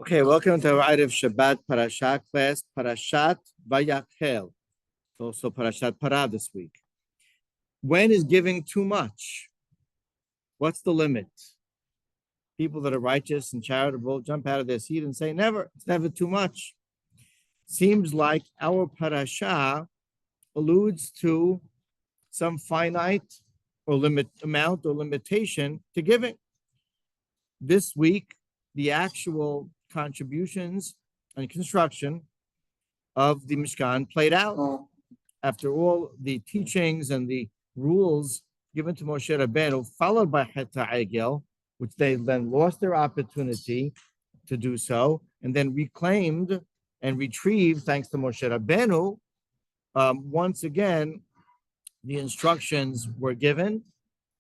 Okay, welcome to our Erev Shabbat Parashat class, Parashat Vayakhel. It's also Parashat Para this week. When is giving too much? What's the limit? People that are righteous and charitable jump out of their seat and say, never, it's never too much. Seems like our parasha alludes to some finite or amount or limitation to giving. This week, the actual contributions and construction of the Mishkan played out. After all the teachings and the rules given to Moshe Rabbeinu, followed by Het HaEgel, which they then lost their opportunity to do so, and then reclaimed and retrieved, thanks to Moshe Rabbeinu, once again, the instructions were given,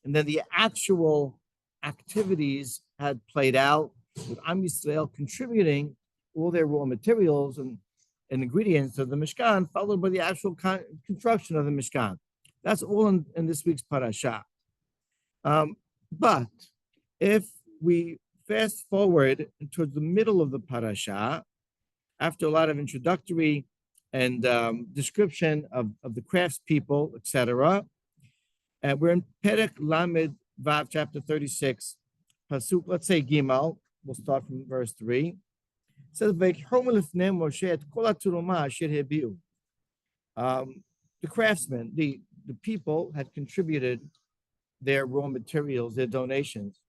and then the actual activities had played out, with Am Yisrael contributing all their raw materials and ingredients of the Mishkan, followed by the actual construction of the Mishkan. That's all in this week's parasha. But if we fast forward towards the middle of the parasha, after a lot of introductory and description of the craftspeople, etc., we're in Perek Lamed Vav, chapter 36, Pasuk, let's say Gimal. We'll start from verse 3. It says, the craftsmen, the people had contributed their raw materials, their donations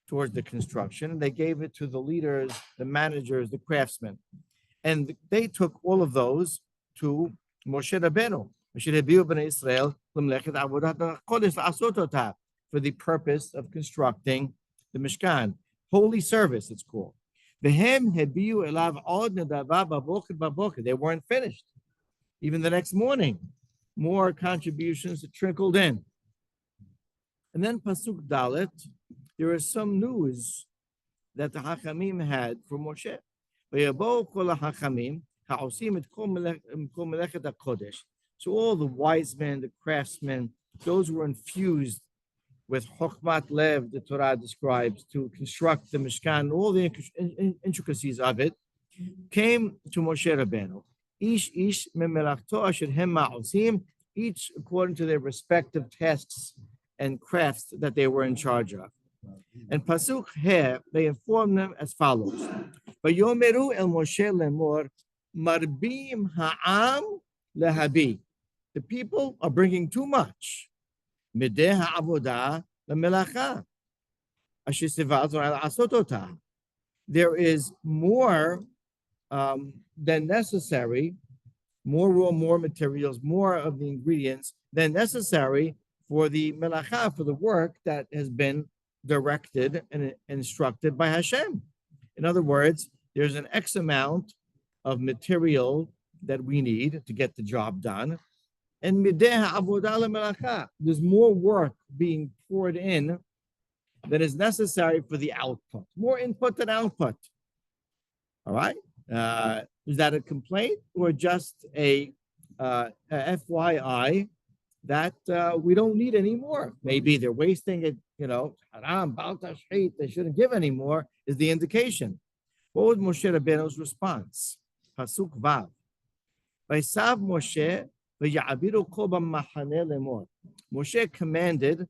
towards the construction, and they gave it to the leaders, the managers, the craftsmen. And they took all of those to Moshe Rabbeinu, for the purpose of constructing the Mishkan. Holy service, it's called. They weren't finished. Even the next morning, more contributions trickled in. And then Pasuk Dalet, there is some news that the Hachamim had for Moshe. So all the wise men, the craftsmen, those who were infused with Chokhmat Lev, the Torah describes, to construct the Mishkan, all the intricacies of it, came to Moshe Rabbeinu. Each according to their respective tasks and crafts that they were in charge of. And Pasuk He, they informed them as follows. Vayomeru el Moshe lemor, marbim ha'am lehabi. The people are bringing too much. Mideh ha'avodah lemelacha. Asher sivazu al asotota. There is more than necessary, more materials, more of the ingredients than necessary for the melacha, for the work that has been directed and instructed by Hashem. In other words, there's an X amount of material that we need to get the job done. And there's more work being poured in that is necessary for the output. More input than output. All right? Is that a complaint or just a FYI that we don't need any more? Maybe they're wasting it, haram, bal tashchit, they shouldn't give any more, is the indication. What was Moshe Rabbeinu's response? Pasuk Vav. Vaysav Moshe v'ya'abiru kol b'machaneh lemor. Moshe commanded,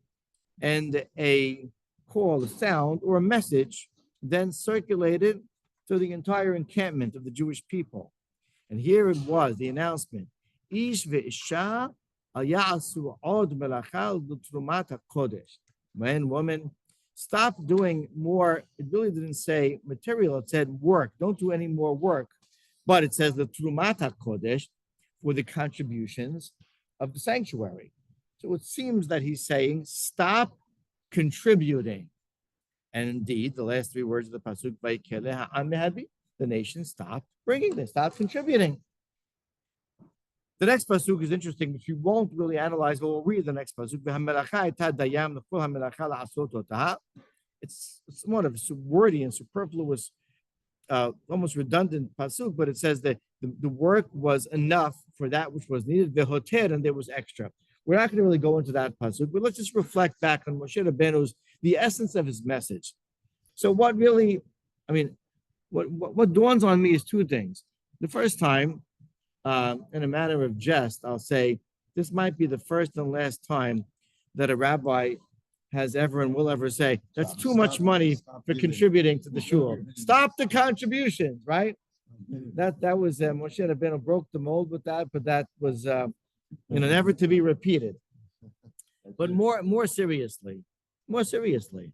and a call, a sound, or a message then circulated to the entire encampment of the Jewish people. And here it was, the announcement. Ish ve'isha al ya'asu od melacha l'trumat ha'kodesh. Man, woman, stop doing more. It really didn't say material, it said work. Don't do any more work. But it says the Trumat HaKodesh for the contributions of the sanctuary. So it seems that he's saying, stop contributing. And indeed, the last three words of the Pasuk, Vayakhel, the nation stopped bringing this, stopped contributing. The next pasuk is interesting, which we won't really analyze, but we'll read the next pasuk. It's somewhat of a wordy and superfluous, almost redundant pasuk, but it says that the work was enough for that which was needed, and there was extra. We're not going to really go into that pasuk, but let's just reflect back on Moshe Rabbeinu's, the essence of his message. So what really, what dawns on me is two things. The first time, in a matter of jest, I'll say this might be the first and last time that a rabbi has ever and will ever say that's too much money for contributing to the shul. Stop the contributions, right? That was Moshe Rabbeinu broke the mold with that, but that was never to be repeated. But more seriously, what's the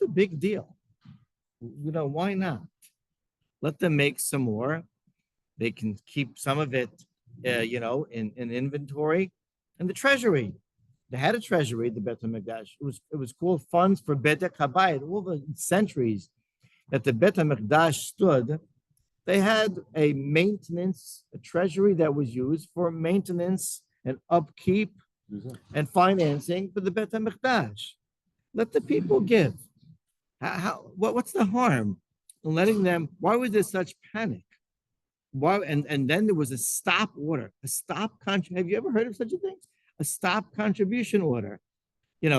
big deal? Why not? Let them make some more. They can keep some of it, in inventory. And the treasury, they had a treasury, the Beit HaMikdash. It was called funds for Bedek Habayit. All the centuries that the Beit HaMikdash stood, they had a treasury that was used for maintenance and upkeep and financing for the Beit HaMikdash. Let the people give. What's the harm in letting them? Why was there such panic? Why? And then there was a stop order, Have you ever heard of such a thing? A stop contribution order.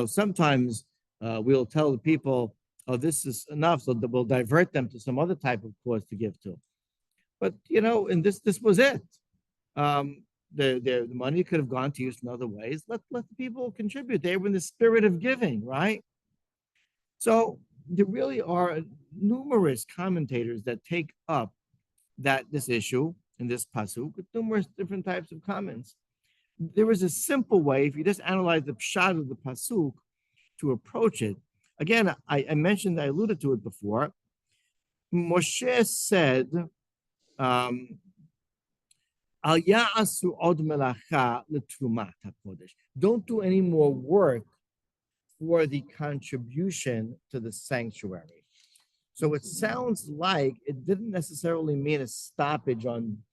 Sometimes we'll tell the people, "Oh, this is enough," so that we'll divert them to some other type of cause to give to. But and this was it. The money could have gone to use in other ways. Let the people contribute. They were in the spirit of giving, right? So there really are numerous commentators that take up this issue in this pasuk with numerous different types of comments. There is a simple way, if you just analyze the pshat of the pasuk, to approach it. Again, I alluded to it before. Moshe said, don't do any more work for the contribution to the sanctuary. So it sounds like it didn't necessarily mean a stoppage on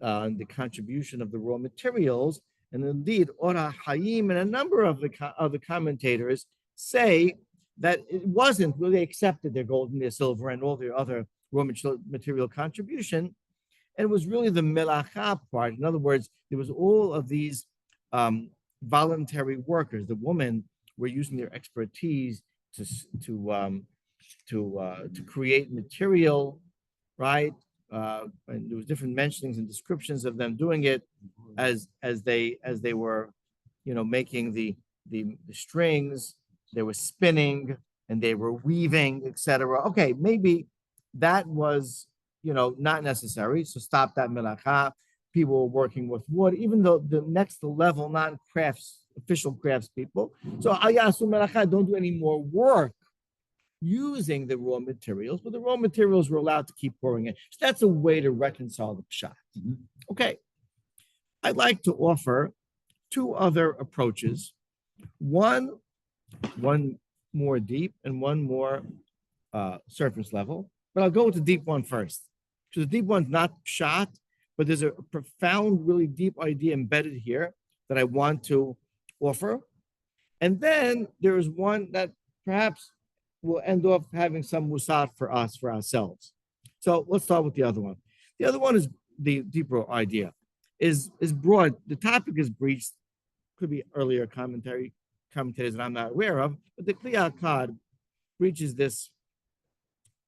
the contribution of the raw materials. And indeed, Ora Hayim and a number of the commentators say that it wasn't really accepted, their gold and their silver and all their other raw material contribution. And it was really the melacha part. In other words, there was all of these voluntary workers. The women were using their expertise to create material, right? And there was different mentionings and descriptions of them doing it as they were, making the strings. They were spinning and they were weaving, etc. Okay, maybe that was not necessary. So stop that melacha. People were working with wood, even though the next level, non-crafts, official crafts people. So ayasu melacha, don't do any more work using the raw materials, but the raw materials were allowed to keep pouring in. So that's a way to reconcile the pshat. Okay. I'd like to offer two other approaches. One more deep and one more surface level. But I'll go with the deep one first. So the deep one's not pshat, but there's a profound, really deep idea embedded here that I want to offer. And then there is one that perhaps will end up having some musar for us, for ourselves. So let's start with the other one. The other one is the deeper idea, is broad. The topic is breached, could be earlier commentators that I'm not aware of, but the Kli Akkad breaches this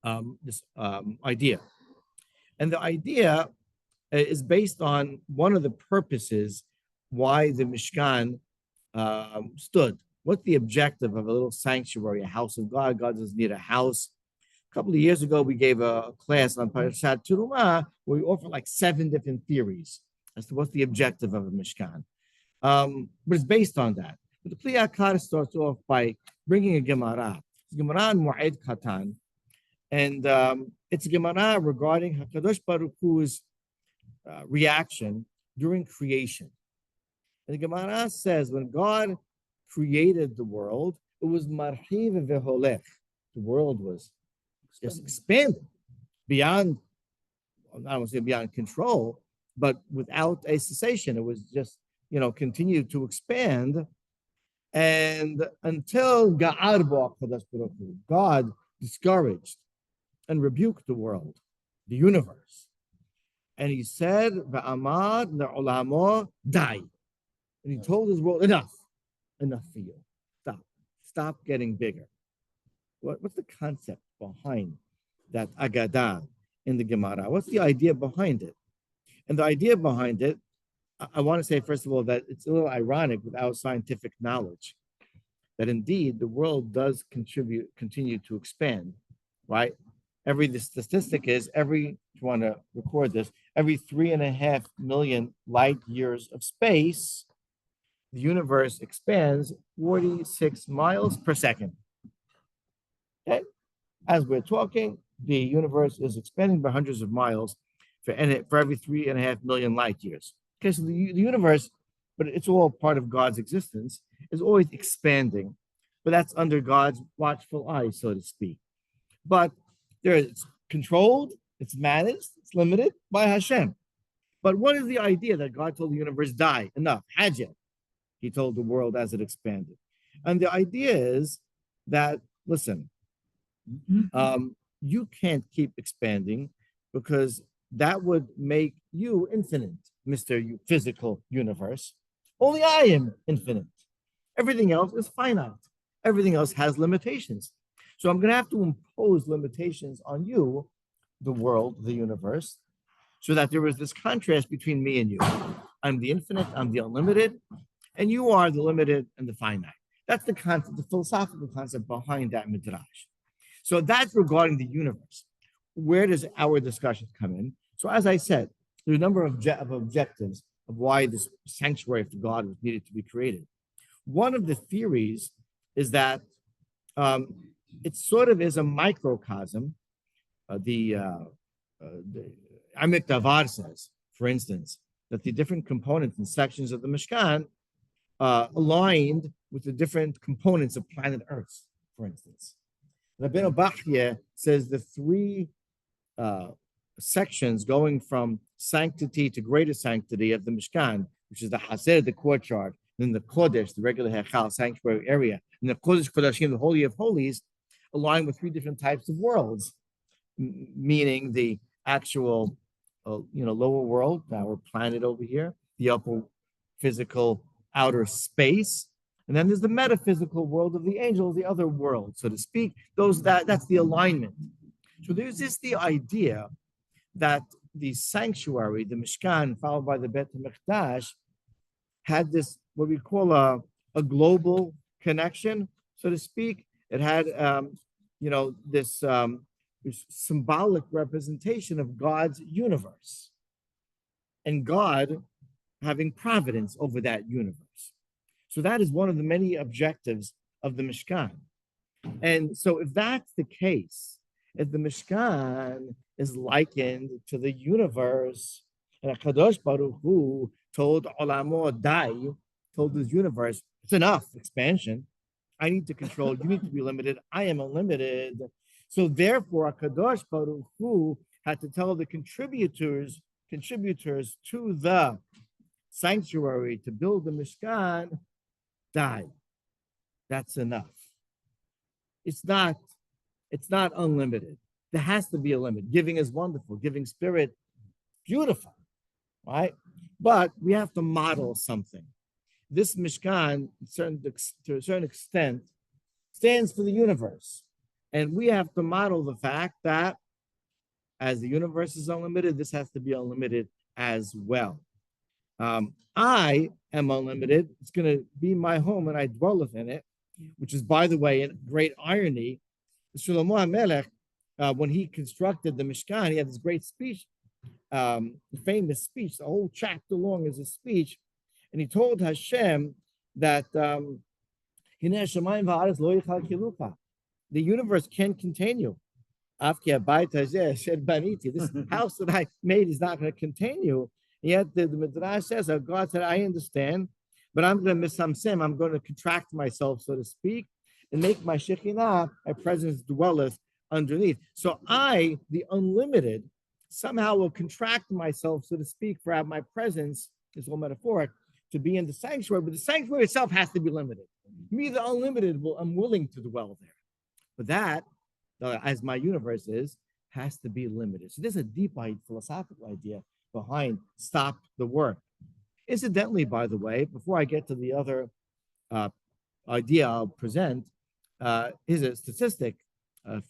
idea. And the idea is based on one of the purposes why the Mishkan stood. What's the objective of a little sanctuary, a house of God? God doesn't need a house. A couple of years ago, we gave a class on Parashat Terumah where we offered like 7 different theories as to what's the objective of a Mishkan. But it's based on that. But the Kli Akkad starts off by bringing a Gemara. It's Gemara in Mu'ed Katan. And it's a Gemara regarding HaKadosh Baruch Hu's reaction during creation. And the Gemara says when God created the world, it was marhiv veholech. The world was just expanded beyond, I don't want to say beyond control, but without a cessation. It was just, continued to expand. And until God discouraged and rebuked the world, the universe. And he said, Va'amad le'olamo dai. And he told his world, enough for you. Stop getting bigger. What's the concept behind that Agadah in the Gemara. What's the idea behind it? And the idea behind it, I want to say, first of all, that it's a little ironic without scientific knowledge that indeed the world does continue to expand, right? The statistic is if you want to record this, every 3.5 million light years of space, the universe expands 46 miles per second. Okay? As we're talking, the universe is expanding by hundreds of miles for every 3.5 million light years. Okay, so the universe, but it's all part of God's existence, is always expanding, but that's under God's watchful eye, so to speak. But it's controlled, it's managed, it's limited by Hashem. But what is the idea that God told the universe, die, enough, Hajj? He told the world as it expanded. And the idea is that, listen, you can't keep expanding because that would make you infinite, Mr. Physical Universe. Only I am infinite. Everything else is finite. Everything else has limitations. So I'm going to have to impose limitations on you, the world, the universe, so that there is this contrast between me and you. I'm the infinite, I'm the unlimited, and you are the limited and the finite. That's the concept, the philosophical concept behind that midrash. So that's regarding the universe. Where does our discussion come in? So as I said, there are a number of objectives of why this sanctuary for God was needed to be created. One of the theories is that it sort of is a microcosm. The Amik Davar says, for instance, that the different components and sections of the Mishkan aligned with the different components of planet Earth, for instance. Rabbi Bachye says the three sections going from sanctity to greater sanctity of the Mishkan, which is the Haser, the courtyard, then the Kodesh, the regular Hechal sanctuary area, and the Kodesh Kodashim, the Holy of Holies, align with three different types of worlds, meaning the actual, lower world, our planet over here, the upper physical outer space, and then there's the metaphysical world of the angels, the other world, so to speak. That's the alignment. So there's the idea that the sanctuary, the Mishkan, followed by the Bet HaMikdash, had this, what we call a global connection, so to speak. It had, this symbolic representation of God's universe and God having providence over that universe. So that is one of the many objectives of the Mishkan. And so if that's the case, if the Mishkan is likened to the universe, and HaKadosh Baruch Hu told Olamo Dai, told his universe, it's enough expansion. I need to control, you need to be limited, I am unlimited. So therefore, HaKadosh Baruch Hu had to tell the contributors to the sanctuary to build the Mishkan, die. That's enough. It's not unlimited. There has to be a limit. Giving is wonderful. Giving spirit, beautiful, right? But we have to model something. This Mishkan, to a certain extent, stands for the universe. And we have to model the fact that as the universe is unlimited, this has to be unlimited as well. I am unlimited. It's going to be my home and I dwell within it, which is, by the way, a great irony. Shlomo HaMelech, when he constructed the Mishkan, he had this great speech, famous speech. The whole chapter long is a speech. And he told Hashem that the universe can contain you. This house that I made is not going to contain you. Yet the Midrash says, God said, I understand, but I'm going to misamsim. I'm going to contract myself, so to speak, and make my Shekhinah, my presence dwelleth underneath. So I, the unlimited, somehow will contract myself, so to speak, for my presence, is all metaphoric, to be in the sanctuary, but the sanctuary itself has to be limited. Me, the unlimited, I'm willing to dwell there. But that, as my universe is, has to be limited. So there's a deep philosophical idea behind stop the work. Incidentally, by the way, before I get to the other idea I'll present, here's a statistic.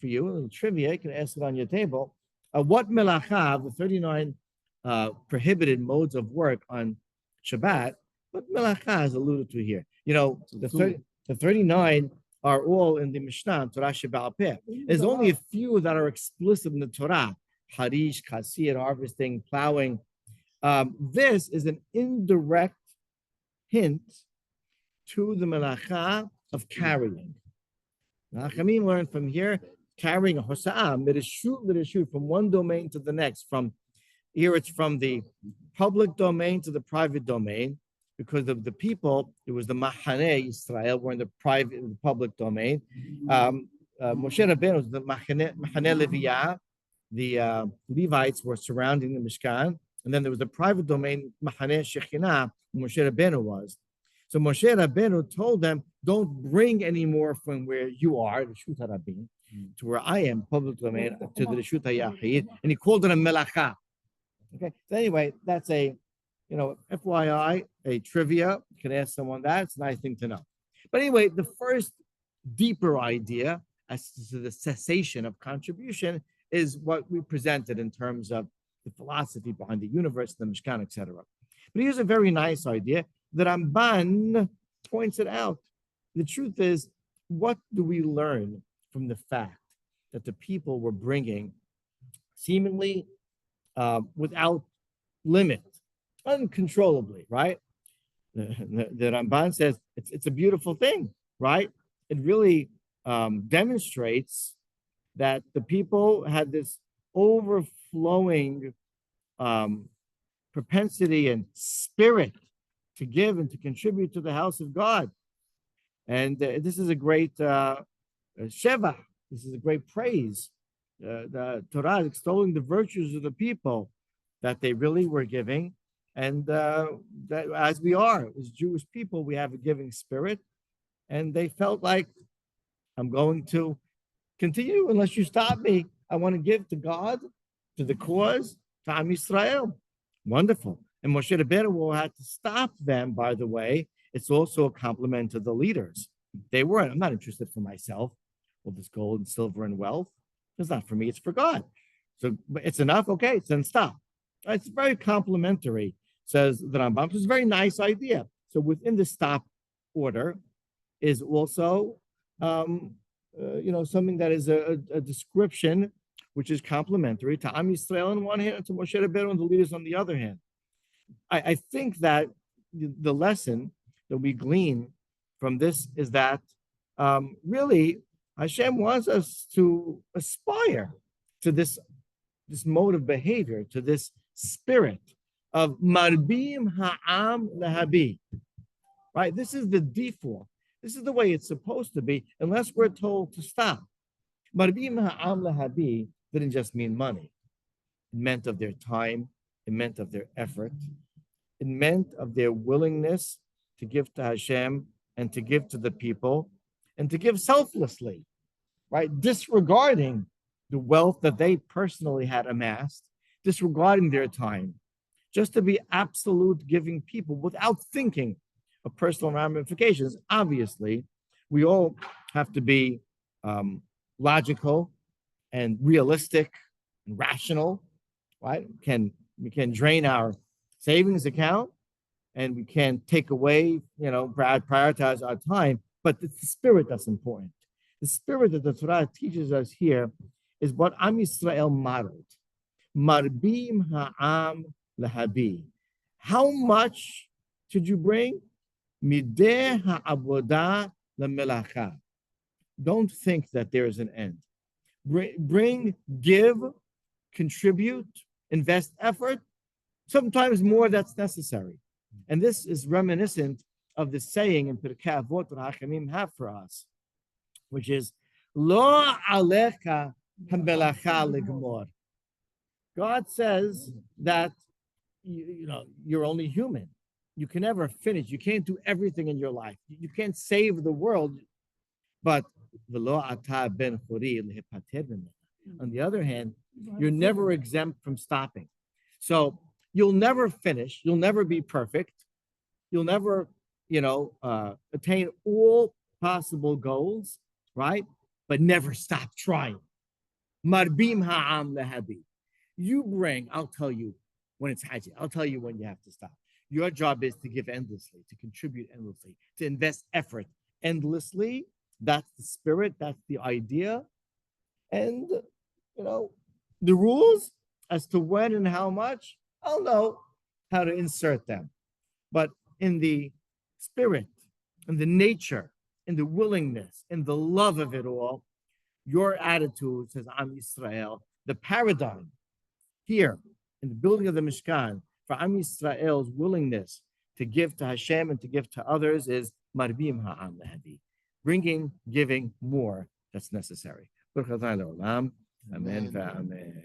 for you, a little trivia. You can ask it on your table. What melacha, the 39 prohibited modes of work on Shabbat, what melacha is alluded to here? You know, the 39 are all in the Mishnah, Torah Sheba'al Peh. There's only a few that are explicit in the Torah. Harish, kasir, harvesting, plowing. This is an indirect hint to the melacha of carrying. Nachamim learned from here, carrying a hosa'ah, mirishut, from one domain to the next. From here, it's from the public domain to the private domain. Because of the people, it was the Mahane Israel, were in the public domain. Moshe Rabbeinu was the Mahane Leviyah. The Levites were surrounding the Mishkan. And then there was the private domain, Mahane Shekhinah, Moshe Rabbeinu was. So Moshe Rabbeinu told them, don't bring any more from where you are, the Reshut HaRabim, to where I am, public domain, to the Reshut HaYachid. And he called it a melacha. Okay, so anyway, that's a, FYI, a trivia. You can ask someone that. It's a nice thing to know. But anyway, the first deeper idea as to the cessation of contribution is what we presented in terms of the philosophy behind the universe, the Mishkan, etc. But here's a very nice idea that Ramban points it out. The truth is, what do we learn from the fact that the people were bringing seemingly without limit, uncontrollably, right? The Ramban says it's a beautiful thing, right? It really demonstrates that the people had this overflowing propensity and spirit to give and to contribute to the house of God. And this is a great sheva. This is a great praise. The Torah is extolling the virtues of the people, that they really were giving. And that as we are, as Jewish people, we have a giving spirit. And they felt like, I'm going to continue unless you stop me. I want to give to God, to the cause, to Am Yisrael. Wonderful. And Moshe Rabbeinu will have to stop them, by the way. It's also a compliment to the leaders. They weren't, I'm not interested for myself, all this gold and silver and wealth. It's not for me, it's for God. So it's enough, okay, then stop. It's very complimentary, says the Rambam. It's a very nice idea. So within the stop order is also, something that is a description which is complementary to Am Yisrael on one hand, and to Moshe Rabbeinu and the leaders on the other hand. I think that the lesson that we glean from this is that really Hashem wants us to aspire to this mode of behavior, to this spirit of marbim ha'am lehabi. Right? This is the default. This is the way it's supposed to be, unless we're told to stop. Marbim ha'am lehabi didn't just mean money. It meant of their time. It meant of their effort. It meant of their willingness to give to Hashem and to give to the people and to give selflessly, right? Disregarding the wealth that they personally had amassed, disregarding their time, just to be absolute giving people without thinking of personal ramifications. Obviously, we all have to be logical and realistic and rational, right? We can drain our savings account and we can take away, prioritize our time, but it's the spirit that's important. The spirit that the Torah teaches us here is what Am Yisrael modeled. Marbim ha'am lehabi. How much should you bring? Mideh ha'avodah lemelacha. Don't think that there is an end. Bring, give, contribute, invest effort, sometimes more that's necessary. And this is reminiscent of the saying in Pirkei Avot that Hachamim have for us, which is, Lo alecha hamelacha legmor. God says that you're only human. You can never finish. You can't do everything in your life. You can't save the world. But v'lo ata ben chori lehipater mimena. On the other hand, you're never exempt from stopping. So you'll never finish. You'll never be perfect. You'll never, attain all possible goals, right? but never stop trying. Marbim ha'am lehabi. You bring, I'll tell you when it's haji. I'll tell you when you have to stop. Your job is to give endlessly, to contribute endlessly, to invest effort endlessly. That's the spirit, that's the idea. And, the rules as to when and how much, I'll know how to insert them. But in the spirit, in the nature, in the willingness, in the love of it all, your attitude, says Am Yisrael, the paradigm here in the building of the Mishkan for Am Yisrael's willingness to give to Hashem and to give to others is Marbim Ha'am Lahadi, giving more that's necessary. Amen. Amen.